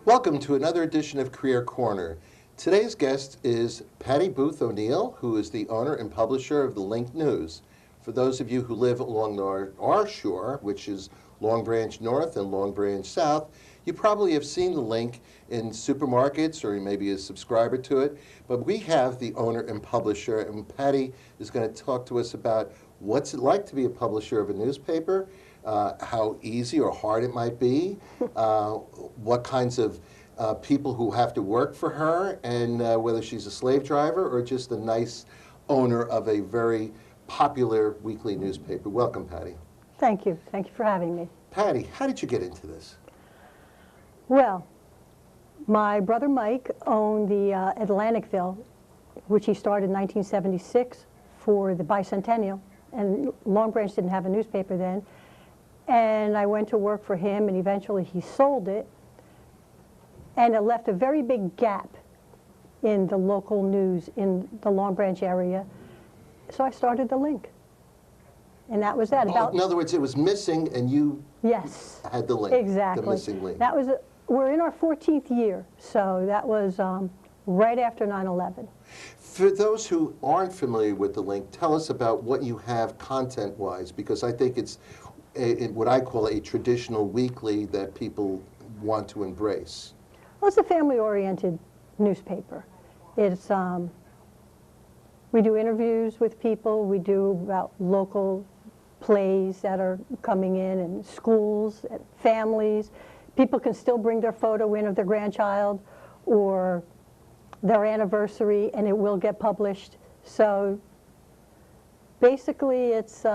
Welcome to another edition of Career Corner. Today's guest is Patty Booth O'Neill, who is the owner and publisher of the Link News. For those of you who live along our shore, which is Long Branch North and Long Branch South, you probably have seen the Link in supermarkets or maybe a subscriber to it. But we have the owner and publisher, and Patty is going to talk to us about what's it like to be a publisher of a newspaper, how easy or hard it might be, what kinds of people who have to work for her, and whether she's a slave driver or just a nice owner of a very popular weekly newspaper. Welcome, Patty. Thank you. Thank you for having me. Patty, how did you get into this? Well, my brother Mike owned the Atlanticville, which he started in 1976 for the bicentennial, and Long Branch didn't have a newspaper then. And I went to work for him, and eventually he sold it, and it left a very big gap in the local news in the Long Branch area. So I started the Link, and that was that. In other words, it was missing, and you had the link. Exactly. The missing link. That was we're in our 14th year, so that was right after 9/11. For those who aren't familiar with the Link, tell us about what you have content-wise, because I think it's what I call a traditional weekly that people want to embrace. Well, it's a family-oriented newspaper. It's we do interviews with people. We do about local plays that are coming in, and schools, and families. People can still bring their photo in of their grandchild or their anniversary, and it will get published. So basically, it's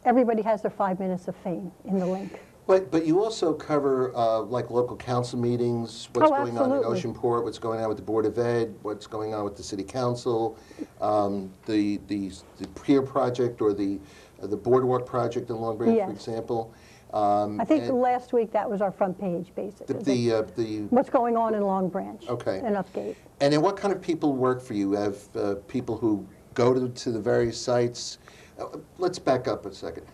everybody has their 5 minutes of fame in the Link. But you also cover like local council meetings, what's going on in Oceanport, what's going on with the Board of Ed, what's going on with the City Council, the Pier Project or the Boardwalk Project in Long Branch, for example. I think last week that was our front page, basically. What's going on in Long Branch and Upgate. And then what kind of people work for you? You have people who go to the various sites. Let's back up a second.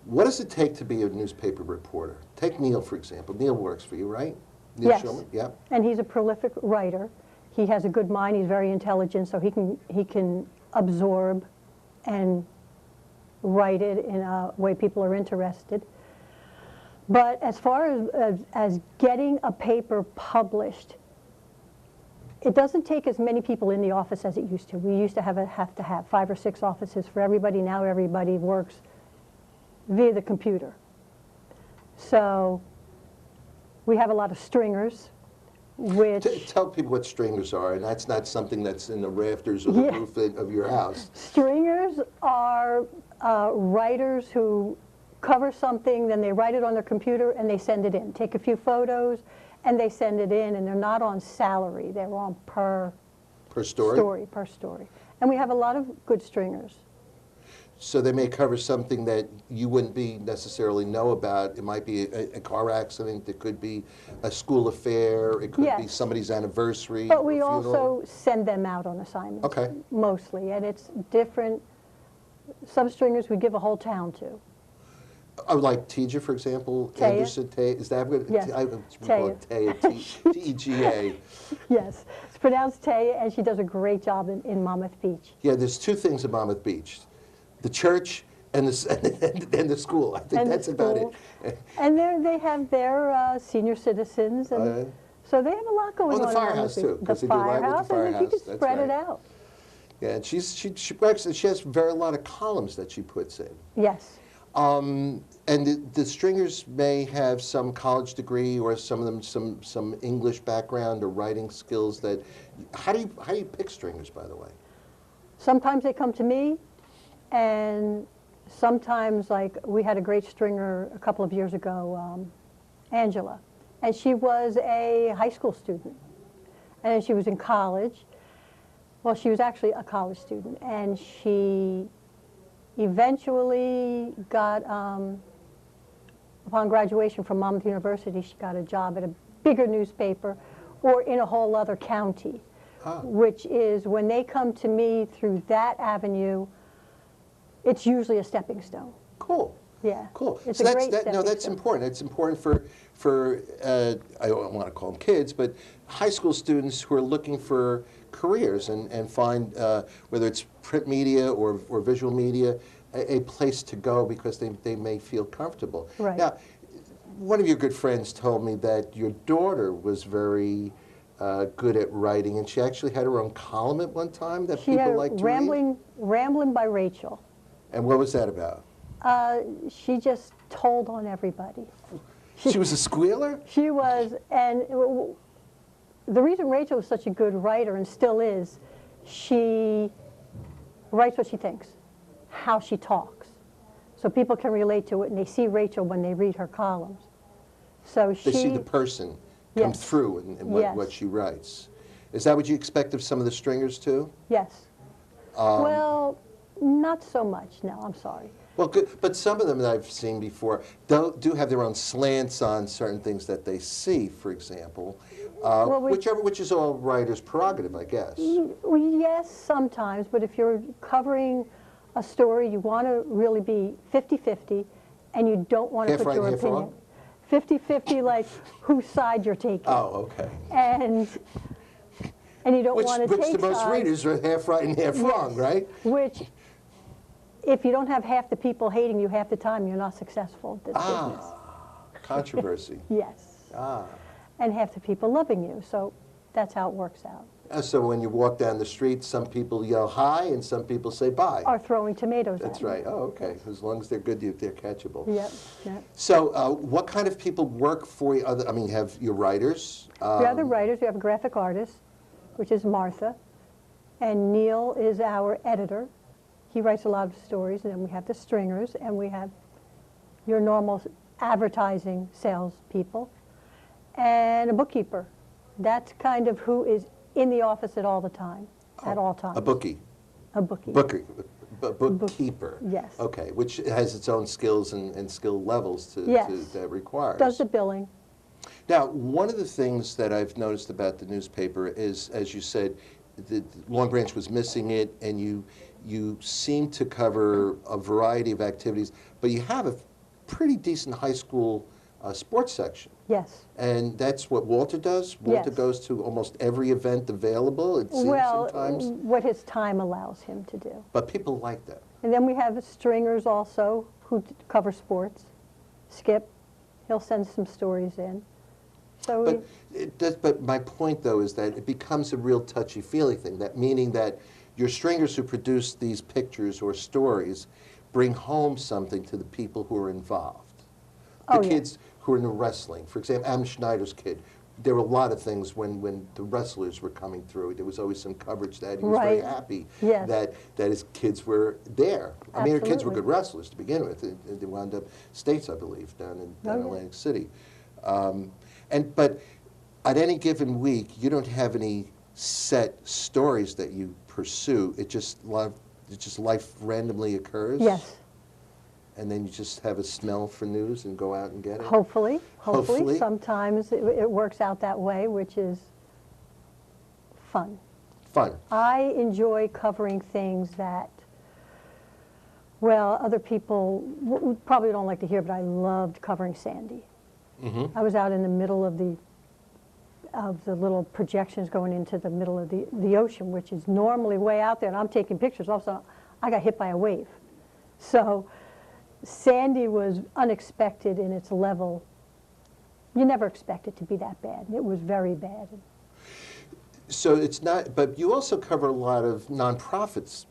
What does it take to be a newspaper reporter? Take Neil, for example. Neil works for you, right? Neil Yes. Schulman? Yeah. And he's a prolific writer. He has a good mind. He's very intelligent, so he can absorb and write it in a way people are interested. But as far as getting a paper published, it doesn't take as many people in the office as it used to. We used to have 5 or 6 offices for everybody. Now everybody works via the computer. So we have a lot of stringers, which... Tell people what stringers are, and that's not something that's in the rafters or the roof of your house. Stringers are writers who cover something, then they write it on their computer and they send it in. Take a few photos and they send it in, and they're not on salary. They're on per story. Per story. And we have a lot of good stringers. So they may cover something that you wouldn't be necessarily know about. It might be a car accident. It could be a school affair. It could be somebody's anniversary. But we also send them out on assignments. Okay. Mostly, and it's different. Some stringers we give a whole town to. Oh, like Tega, for example, Tega. Anderson, Tega. Is that what? Yes. I call it Tega. T-E-G-A. Yes, it's pronounced Tega, and she does a great job in Monmouth Beach. Yeah, there's 2 things in Monmouth Beach: the church and the school. I think that's about it. And they have their senior citizens, and so they have a lot going on. Oh, the firehouse too. The firehouse, and if you could spread it out. Yeah, and she works. She has a lot of columns that she puts in. Yes. And the stringers may have some college degree, or some of them some English background or writing skills. That how do you pick stringers, by the way? Sometimes they come to me, and sometimes, like, we had a great stringer a couple of years ago, Angela, and she was a high school student, and she was in college. Well, she was actually a college student, and she eventually got, upon graduation from Monmouth University, she got a job at a bigger newspaper or in a whole other county, which is, when they come to me through that avenue, it's usually a stepping stone. Cool. Yeah. Cool. It's So a great no, stepping that's stone. important. It's important for I don't want to call them kids, but high school students who are looking for careers and find whether it's print media or visual media a place to go because they may feel comfortable. Right. Now, one of your good friends told me that your daughter was very good at writing, and she actually had her own column at one time that She people had liked to read. Rambling by Rachel. And what was that about? She just told on everybody. She was a squealer? She was, and the reason Rachel was such a good writer and still is, she writes what she thinks, how she talks. So people can relate to it and they see Rachel when they read her columns. So They see the person come Yes. through in Yes. what she writes. Is that what you expect of some of the stringers too? Yes. Well, not so much, no, I'm sorry. Well, good, but some of them that I've seen before do have their own slants on certain things that they see, for example, which is all writers' prerogative, I guess. Well, yes, sometimes, but if you're covering a story, you want to really be 50-50, and you don't want to Half put right your and half opinion. wrong? 50-50, like whose side you're taking. Oh, okay. And you don't want to take Which to most sides. readers are half right and half wrong, Yes. right? Which, if you don't have half the people hating you half the time, you're not successful at this business. Controversy. Yes. And half the people loving you. So that's how it works out. So when you walk down the street, some people yell hi and some people say bye. Or throwing tomatoes at That's you. right. Oh, okay. As long as they're good, they're catchable. Yep, yep. So what kind of people work for you? I mean, you have your writers. We have the writers. We have a graphic artist, which is Martha. And Neil is our editor. He writes a lot of stories. And then we have the stringers. And we have your normal advertising salespeople. And a bookkeeper. That's kind of who is in the office at all the time, at all times. A bookie. A bookie. Bookkeeper. Yes. Okay, which has its own skills and skill levels Yes. that requires. Does the billing. Now, one of the things that I've noticed about the newspaper is, as you said, the Long Branch was missing it, and you seem to cover a variety of activities, but you have a pretty decent high school sports section. Yes. And that's what Walter does? Walter Yes. goes to almost every event available, it seems Well, sometimes. what his time allows him to do. But people like that. And then we have stringers also who cover sports. Skip, he'll send some stories in. So But my point, though, is that it becomes a real touchy-feely thing, that meaning that your stringers who produce these pictures or stories bring home something to the people who are involved. The Oh, yeah. kids who are into wrestling. For example, Adam Schneider's kid. There were a lot of things when the wrestlers were coming through. There was always some coverage that he was very Right. happy Yes. that his kids were there. I mean, her kids were Absolutely. good wrestlers to begin with. They wound up states, I believe, down in Oh, yeah. Atlantic City. But at any given week, you don't have any set stories that you pursue. It just life randomly occurs. yes, And then you just have a smell for news and go out and get it. hopefully. Hopefully. Sometimes it works out that way, which is fun. Fun. I enjoy covering things that, well, other people probably don't like to hear, but I loved covering Sandy. I was out in the middle of the little projections going into the middle of the ocean, which is normally way out there, and I'm taking pictures. All of a sudden, I got hit by a wave. So Sandy was unexpected in its level. You never expect it to be that bad. It was very bad. So it's not, but you also cover a lot of nonprofits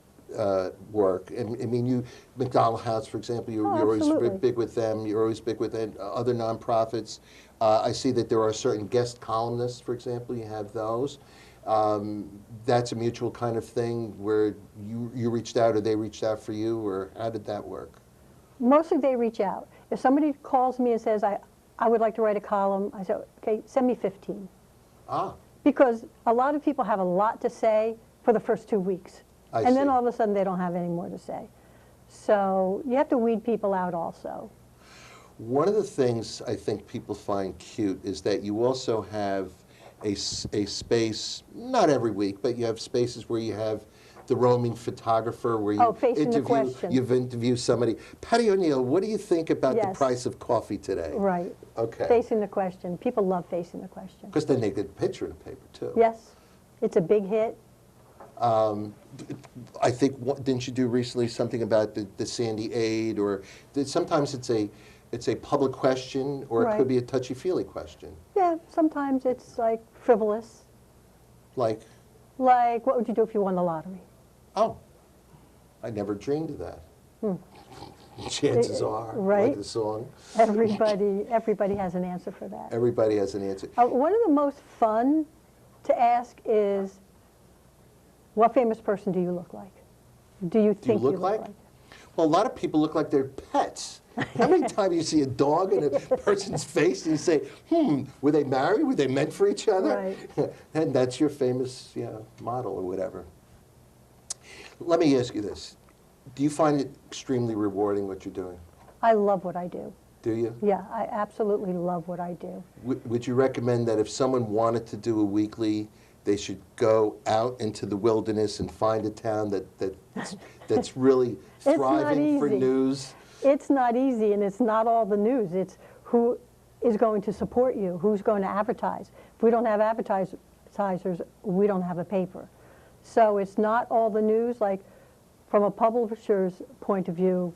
work. And I mean, McDonald House, for example, you're always absolutely. big with them. You're always big with other nonprofits. I see that there are certain guest columnists, for example. You have those. That's a mutual kind of thing where you reached out or they reached out for you, or how did that work? Mostly they reach out. If somebody calls me and says, I would like to write a column, I say, okay, send me 15. Ah, Because a lot of people have a lot to say for the first 2 weeks. I And then see. all of a sudden they don't have any more to say. So you have to weed people out also. one of the things I think people find cute is that you also have a space, not every week, but you have spaces where you have the roaming photographer where you facing the question. you've interviewed somebody. Patty O'Neill, what do you think about the Yes. price of coffee today? Right. Okay. Facing the question. People love facing the question. Because then they get a picture in the paper too. Yes. It's a big hit. I think, didn't you do recently something about the Sandy aid, or sometimes it's a public question, or it Right. could be a touchy-feely question. Yeah, sometimes it's like frivolous. Like, Like, what would you do if you won the lottery? oh, I never dreamed of that. Chances are, Right. like the song, Everybody has an answer for that. everybody has an answer. One of the most fun to ask is, what famous person do you look like? Do you think look like? Well, a lot of people look like they're pets. How many times you see a dog in a person's face and you say, were they married? Were they meant for each other? Right. And that's your famous model or whatever. Let me ask you this. Do you find it extremely rewarding what you're doing? I love what I do. Do you? Yeah, I absolutely love what I do. Would you recommend that if someone wanted to do a weekly, they should go out into the wilderness and find a town that's really It's not thriving for easy. news? It's not easy, and it's not all the news. It's who is going to support you, who's going to advertise. If we don't have advertisers, we don't have a paper. So it's not all the news. Like, from a publisher's point of view,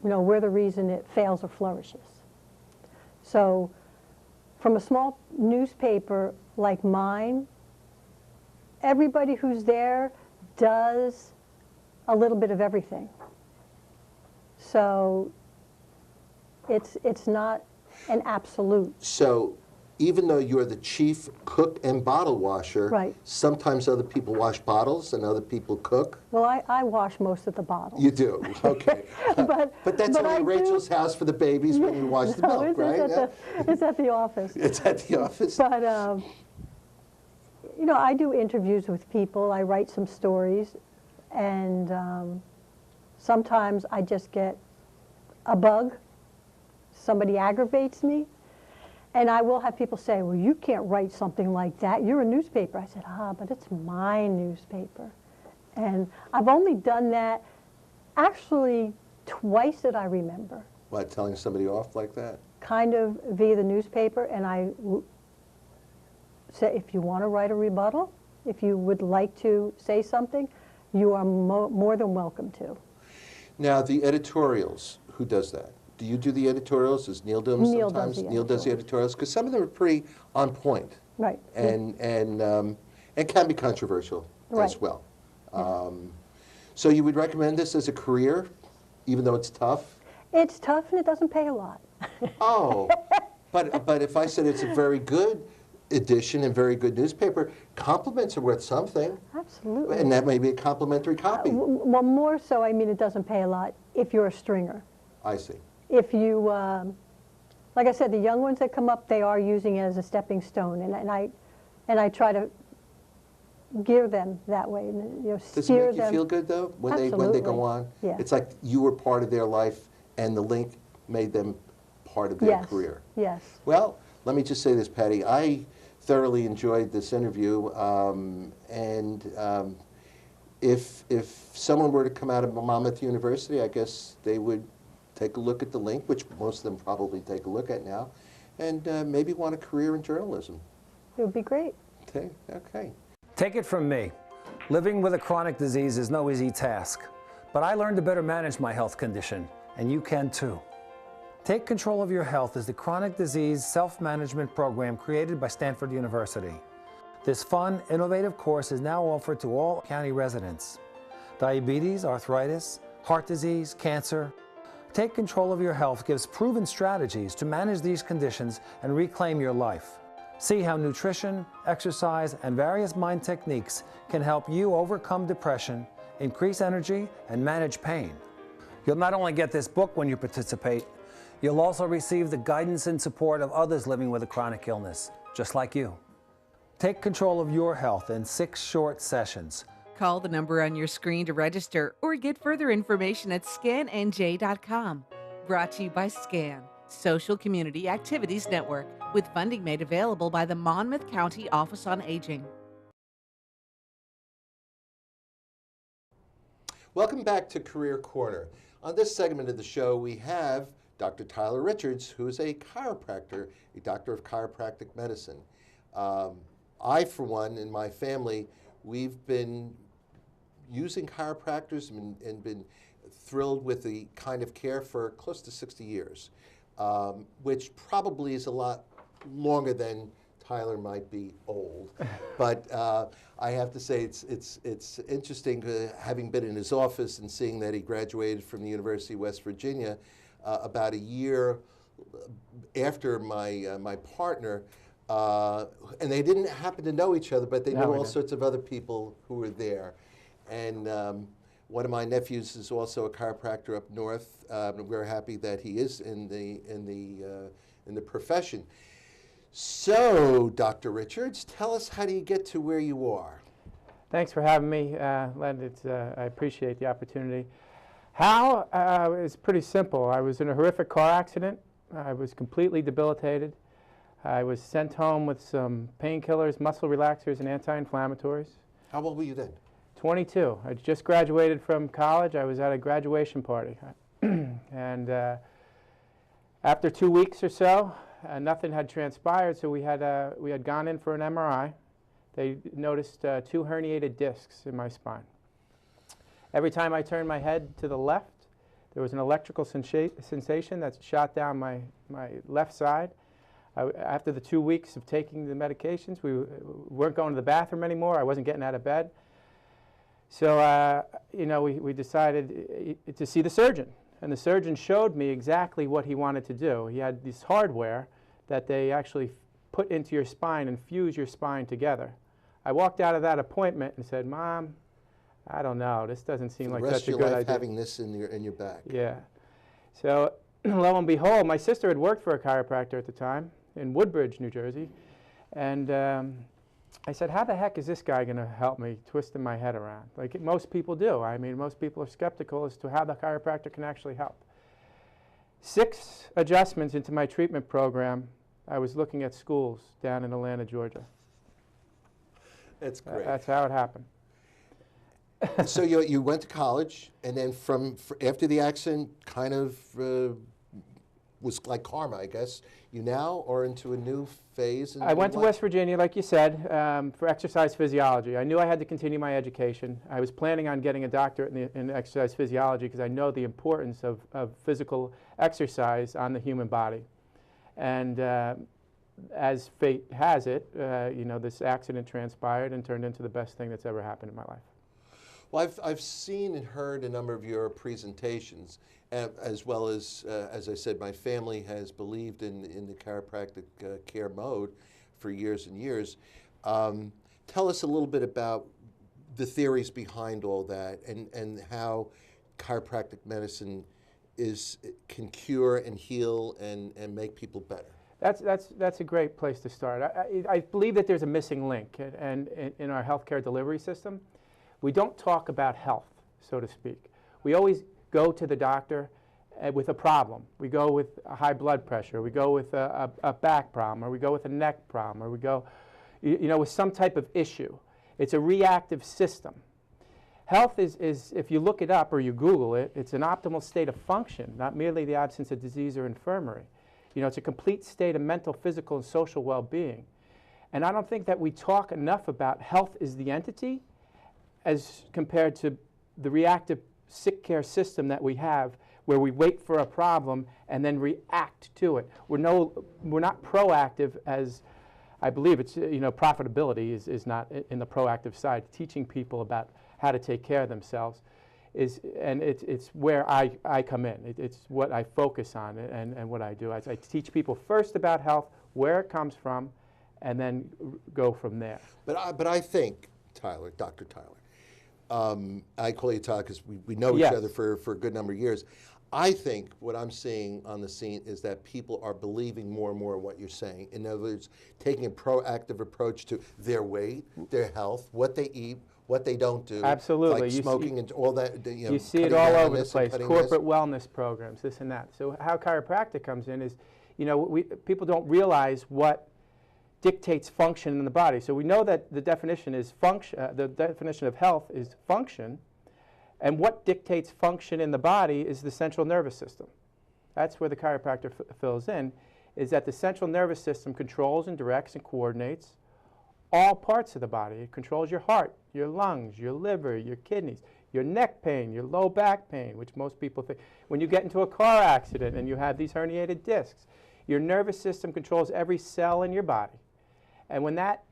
we're the reason it fails or flourishes. So from a small newspaper like mine, everybody who's there does a little bit of everything. So it's not an absolute. So even though you're the chief cook and bottle washer, Right. sometimes other people wash bottles and other people cook? Well, I wash most of the bottles. You do, okay. But that's but only I do- Rachel's house for the babies when you wash the No, milk, right? it's at the office. It's at the office. But, I do interviews with people. I write some stories. And sometimes I just get a bug. Somebody aggravates me. And I will have people say, well, you can't write something like that. You're a newspaper. I said, but it's my newspaper. And I've only done that actually twice that I remember. What, telling somebody off like that? Kind of via the newspaper, and I say, if you want to write a rebuttal, if you would like to say something, you are more than welcome to. Now, the editorials, who does that? Do you do the editorials? Does Neil do them Neil does sometimes? the Neil does the editorials? Because some of them are pretty on point. Right. And can be controversial as Right. well. So you would recommend this as a career, even though it's tough? It's tough and it doesn't pay a lot. Oh, but if I said it's a very good edition and very good newspaper, compliments are worth something. Absolutely. And that may be a complimentary copy. Well, more so, it doesn't pay a lot if you're a stringer. I see. If you, like I said, the young ones that come up, they are using it as a stepping stone, and I try to gear them that way, Does it steer make you them. feel good though when they Absolutely. go on? Yeah. It's like you were part of their life, and the link made them part of their Yes. career. Yes. Well, let me just say this, Patty. I thoroughly enjoyed this interview, if someone were to come out of Monmouth University, I guess they would take a look at the link, which most of them probably take a look at now, and maybe want a career in journalism. It would be great. Okay. Take it from me. Living with a chronic disease is no easy task, but I learned to better manage my health condition, and you can too. Take Control of Your Health is the chronic disease self-management program created by Stanford University. This fun, innovative course is now offered to all county residents. Diabetes, arthritis, heart disease, cancer. Take Control of Your Health gives proven strategies to manage these conditions and reclaim your life. See how nutrition, exercise, and various mind techniques can help you overcome depression, increase energy, and manage pain. You'll not only get this book when you participate, you'll also receive the guidance and support of others living with a chronic illness, just like you. Take control of your health in 6 short sessions. Call the number on your screen to register or get further information at scannj.com. Brought to you by SCAN, Social Community Activities Network. with funding made available by the Monmouth County Office on Aging. Welcome back to Career Corner. On this segment of the show, we have Dr. Tyler Richards, who is a chiropractor, a doctor of chiropractic medicine. I, for one, in my family, we've been using chiropractors and been thrilled with the kind of care for close to 60 years, which probably is a lot longer than Tyler might be old. But I have to say it's interesting having been in his office and seeing that he graduated from the University of West Virginia about a year after my partner, and they didn't happen to know each other, but they knew all sorts of other people who were there. And one of my nephews is also a chiropractor up north. We're happy that he is in the profession. So, Dr. Richards, tell us, how do you get to where you are? Thanks for having me, Len. I appreciate the opportunity. How is pretty simple. I was in a horrific car accident. I was completely debilitated. I was sent home with some painkillers, muscle relaxers, and anti-inflammatories. How old were you then? 22. I just graduated from college. I was at a graduation party. And after 2 weeks or so, nothing had transpired, so we had gone in for an MRI. They noticed 2 herniated discs in my spine. Every time I turned my head to the left, there was an electrical sensation that shot down my left side. After the 2 weeks of taking the medications, we weren't going to the bathroom anymore. I wasn't getting out of bed. So, we decided to see the surgeon. And the surgeon showed me exactly what he wanted to do. He had this hardware that they actually put into your spine and fuse your spine together. I walked out of that appointment and said, "Mom, I don't know. This doesn't seem like such a good idea." For the rest of your life, having this in your back. Yeah. So, lo and behold, my sister had worked for a chiropractor at the time in Woodbridge, New Jersey. And I said, "How the heck is this guy going to help me twisting my head around?" Like most people do. I mean, most people are skeptical as to how the chiropractor can actually help. 6 adjustments into my treatment program, I was looking at schools down in Atlanta, Georgia. That's great. That's how it happened. So you went to college, and then after the accident, kind of was like karma, I guess. You now are into a new phase. I went to West Virginia, like you said, for exercise physiology. I knew I had to continue my education. I was planning on getting a doctorate in exercise physiology because I know the importance of physical exercise on the human body. And as fate has it, this accident transpired and turned into the best thing that's ever happened in my life. Well, I've seen and heard a number of your presentations, as well as I said, my family has believed in the chiropractic care mode for years and years. Tell us a little bit about the theories behind all that, and how chiropractic medicine can cure and heal and make people better. That's a great place to start. I believe that there's a missing link in our healthcare delivery system. We don't talk about health, so to speak. We always go to the doctor with a problem. We go with a high blood pressure. We go with a back problem, or we go with a neck problem, or we go, with some type of issue. It's a reactive system. Health is, if you look it up or you Google it, it's an optimal state of function, not merely the absence of disease or infirmary. It's a complete state of mental, physical, and social well-being. And I don't think that we talk enough about health as the entity as compared to the reactive sick care system that we have, where we wait for a problem and then react to it. We're not proactive, as I believe it's, profitability is not in the proactive side. Teaching people about how to take care of themselves it's where I come in. It's what I focus on and what I do. I teach people first about health, where it comes from, and then go from there. But I think, Tyler, Dr. Tyler, I call you Tyler because we know each other for a good number of years. I think what I'm seeing on the scene is that people are believing more and more what you're saying. In other words, taking a proactive approach to their weight, their health, what they eat, what they don't do. Absolutely. Like smoking and all that. You see it all over the place. Corporate wellness programs, this and that. So how chiropractic comes in is you know, people don't realize what dictates function in the body. So we know that the definition is function. The definition of health is function, and what dictates function in the body is the central nervous system. That's where the chiropractor fills in, is that the central nervous system controls and directs and coordinates all parts of the body. It controls your heart, your lungs, your liver, your kidneys, your neck pain, your low back pain, which most people think. When you get into a car accident and you have these herniated discs, your nervous system controls every cell in your body. And when that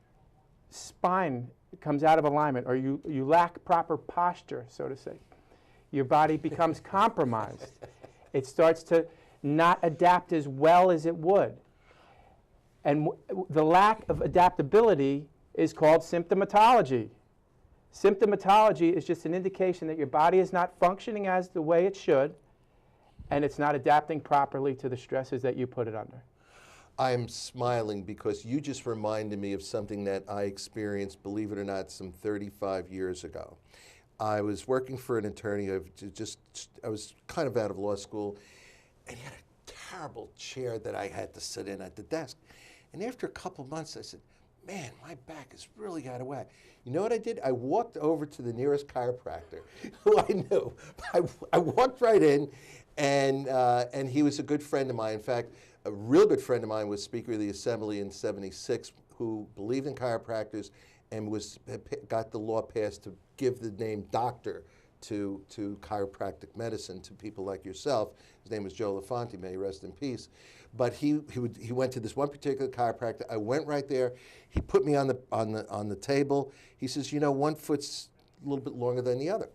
spine comes out of alignment, or you lack proper posture, so to say, your body becomes compromised. It starts to not adapt as well as it would. And the lack of adaptability is called symptomatology. Symptomatology is just an indication that your body is not functioning as the way it should, and it's not adapting properly to the stresses that you put it under. I'm smiling because you just reminded me of something that I experienced, believe it or not, some 35 years ago. I was working for an attorney. I was kind of out of law school, and he had a terrible chair that I had to sit in at the desk. And after a couple months, I said, man, my back is really out of whack. You know what I did? I walked over to the nearest chiropractor, who I knew. I walked right in, and he was a good friend of mine. In fact, a real good friend of mine was Speaker of the Assembly in '76, who believed in chiropractors and got the law passed to give the name doctor to chiropractic medicine to people like yourself. His name was Joe LaFonte, may he rest in peace. But he went to this one particular chiropractor. I went right there. He put me on the table. He says, you know, one foot's a little bit longer than the other.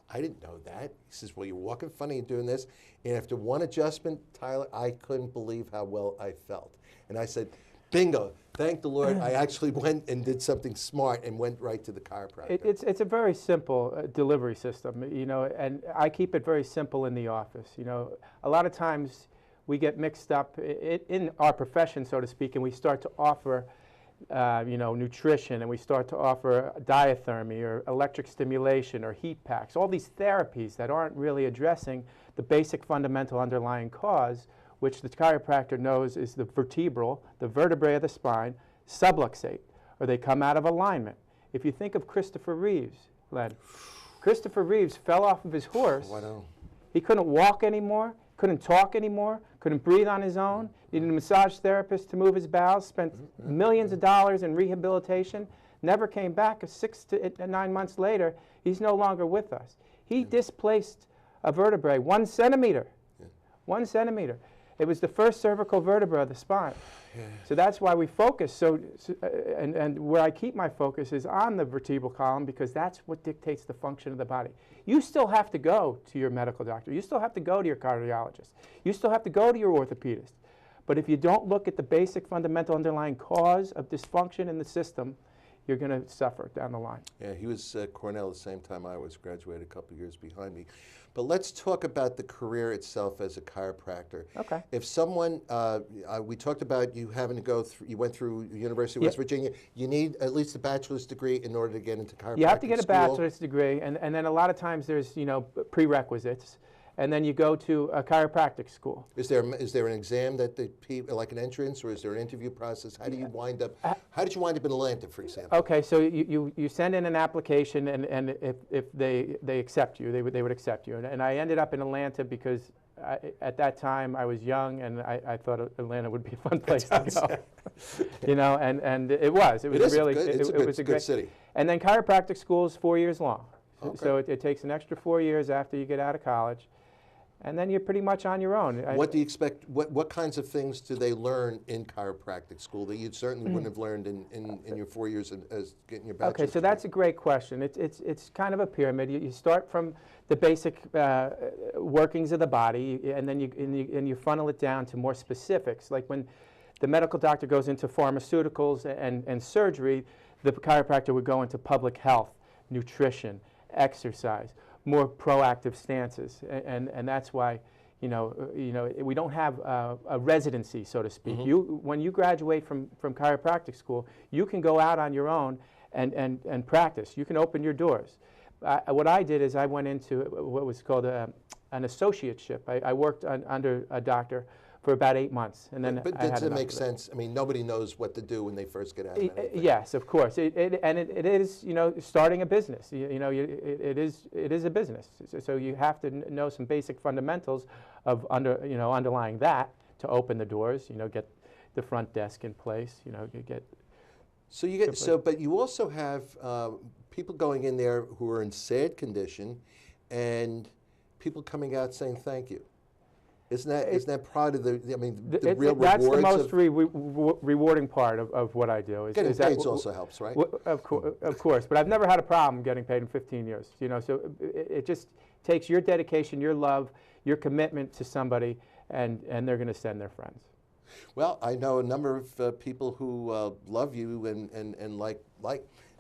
I didn't know that. He says, well, you're walking funny and doing this. And after one adjustment, Tyler, I couldn't believe how well I felt. And I said, bingo, thank the Lord. I actually went and did something smart and went right to the chiropractor. It's a very simple delivery system, you know, and I keep it very simple in the office. You know, a lot of times we get mixed up in our profession, so to speak, and we start to offer you know, nutrition, and we start to offer diathermy or electric stimulation or heat packs, all these therapies that aren't really addressing the basic fundamental underlying cause, which the chiropractor knows is the vertebral, the vertebrae of the spine, subluxate, or they come out of alignment. If you think of Christopher Reeves, Len, Christopher Reeves fell off of his horse. Oh, I know. He couldn't walk anymore, couldn't talk anymore, couldn't breathe on his own, needed a massage therapist to move his bowels, spent millions of dollars in rehabilitation, never came back. 6 to 9 months later, he's no longer with us. He displaced a vertebrae 1 centimeter, 1 centimeter. It was the first cervical vertebra of the spine. So that's why we focus. And where I keep my focus is on the vertebral column, because that's what dictates the function of the body. You still have to go to your medical doctor. You still have to go to your cardiologist. You still have to go to your orthopedist. But if you don't look at the basic fundamental underlying cause of dysfunction in the system, you're going to suffer down the line. Yeah, he was at Cornell the same time I was, graduated a couple of years behind me. But let's talk about the career itself as a chiropractor. Okay. If someone, we talked about you having to go through, you went through University of West Virginia, you need at least a bachelor's degree in order to get into chiropractic You have to get a school. bachelor's degree, and then a lot of times there's, you know, prerequisites. And then you go to a chiropractic school. Is there an exam that like an entrance, or is there an interview process? How do you wind up? How did you wind up in Atlanta, for example? Okay, so you send in an application, and if they accept you, they would accept you. And I ended up in Atlanta because at that time I was young, and I thought Atlanta would be a fun place to go. You know, and it was. It was really. It was a good city. And then chiropractic school is 4 years long, Okay. so it takes an extra 4 years after you get out of college. And then you're pretty much on your own. What do you expect? What kinds of things do they learn in chiropractic school that you certainly wouldn't have learned in your 4 years as getting your bachelor's? Okay, so that's a great question. It's kind of a pyramid. You start from the basic workings of the body, and then you funnel it down to more specifics. Like when the medical doctor goes into pharmaceuticals and surgery, the chiropractor would go into public health, nutrition, exercise, more proactive stances, and that's why, you know, we don't have a residency, so to speak. When you graduate from chiropractic school, you can go out on your own and practice. You can open your doors. What I did is I went into what was called an associateship. I worked under a doctor for about 8 months, and then But I had does it enough make of it. sense? I mean, nobody knows what to do when they first get out of anything. Yes, of course. It is, starting a business. It is a business. So you have to know some basic fundamentals of underlying that to open the doors. Get the front desk in place. Get. So you get but you also have people going in there who are in sad condition, and people coming out saying thank you. Isn't that part of the real That's rewards? That's the most rewarding part of what I do. Getting paid also helps, right? Of course, but I've never had a problem getting paid in 15 years. So it just takes your dedication, your love, your commitment to somebody, and they're going to send their friends. Well, I know a number of people who love you and like,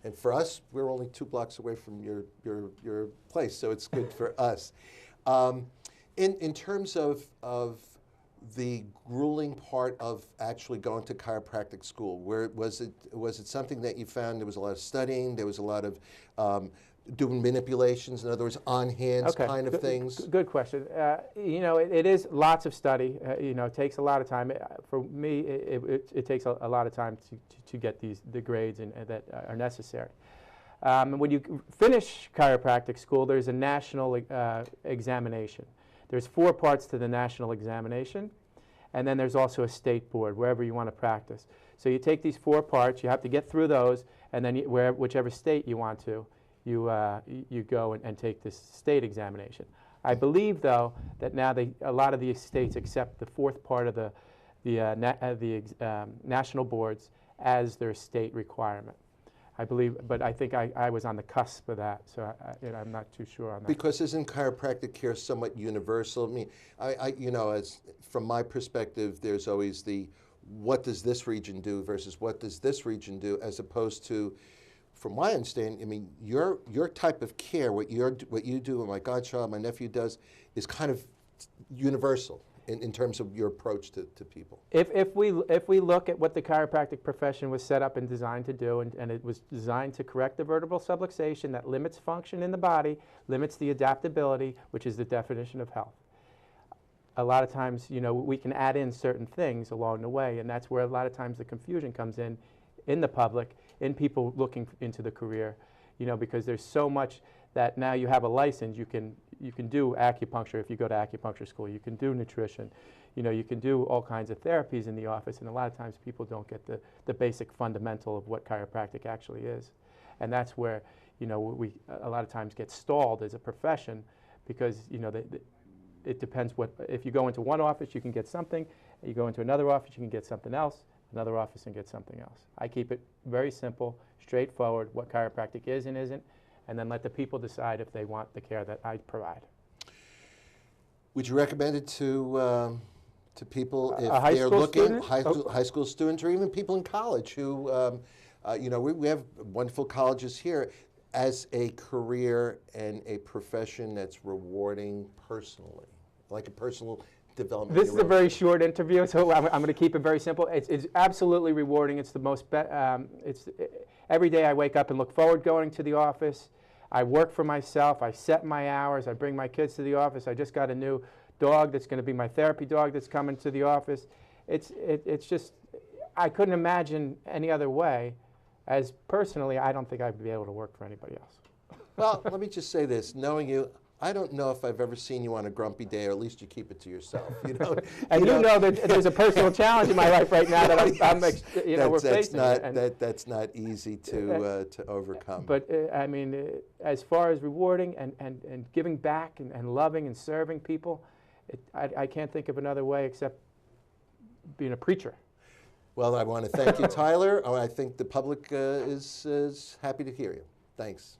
and for us, we're only 2 blocks away from your place, so it's good for us. In terms of the grueling part of actually going to chiropractic school, where was it something that you found there was a lot of studying, there was a lot of doing manipulations, in other words, on hands kind of things? Good question. It is lots of study. It takes a lot of time. For me, it takes a lot of time to get the grades that are necessary. When you finish chiropractic school, there's a national examination. There's 4 parts to the national examination, and then there's also a state board, wherever you want to practice. So you take these 4 parts, you have to get through those, and then whichever state you want to, you go and take this state examination. I believe, though, that now a lot of these states accept the 4th part of the national boards as their state requirement. I believe, but I think I was on the cusp of that, so I'm not too sure on that. Because isn't chiropractic care somewhat universal? I mean, as from my perspective, there's always the what does this region do versus what does this region do, as opposed to, from my understanding, I mean, your type of care, what you do, and my godchild, my nephew does, is kind of universal in terms of your approach to people. If we look at what the chiropractic profession was set up and designed to do, and it was designed to correct the vertebral subluxation that limits function in the body, limits the adaptability, which is the definition of health. A lot of times, we can add in certain things along the way, and that's where a lot of times the confusion comes in the public, in people looking into the career, because there's so much that now you have a license, you can do acupuncture if you go to acupuncture school, you can do nutrition, you can do all kinds of therapies in the office, and a lot of times people don't get the basic fundamental of what chiropractic actually is. And that's where, we a lot of times get stalled as a profession, because, it depends if you go into one office, you can get something, you go into another office, you can get something else, another office and get something else. I keep it very simple, straightforward, what chiropractic is and isn't, and then let the people decide if they want the care that I provide. Would you recommend it to people if they're looking, high school students, or even people in college who, we have wonderful colleges here, as a career and a profession that's rewarding personally, like a personal development? This is a very short interview, so I'm going to keep it very simple. It's absolutely rewarding. It's the most. Every day I wake up and look forward going to the office. I work for myself. I set my hours. I bring my kids to the office. I just got a new dog that's going to be my therapy dog that's coming to the office. It's just, I couldn't imagine any other way. As personally, I don't think I'd be able to work for anybody else. Well, let me just say this. Knowing you, I don't know if I've ever seen you on a grumpy day, or at least you keep it to yourself. And you know that there's a personal challenge in my life right now that we're facing. That's not easy to overcome. But I mean, as far as rewarding and giving back and loving and serving people, I can't think of another way except being a preacher. Well, I want to thank you, Tyler. I think the public is happy to hear you. Thanks.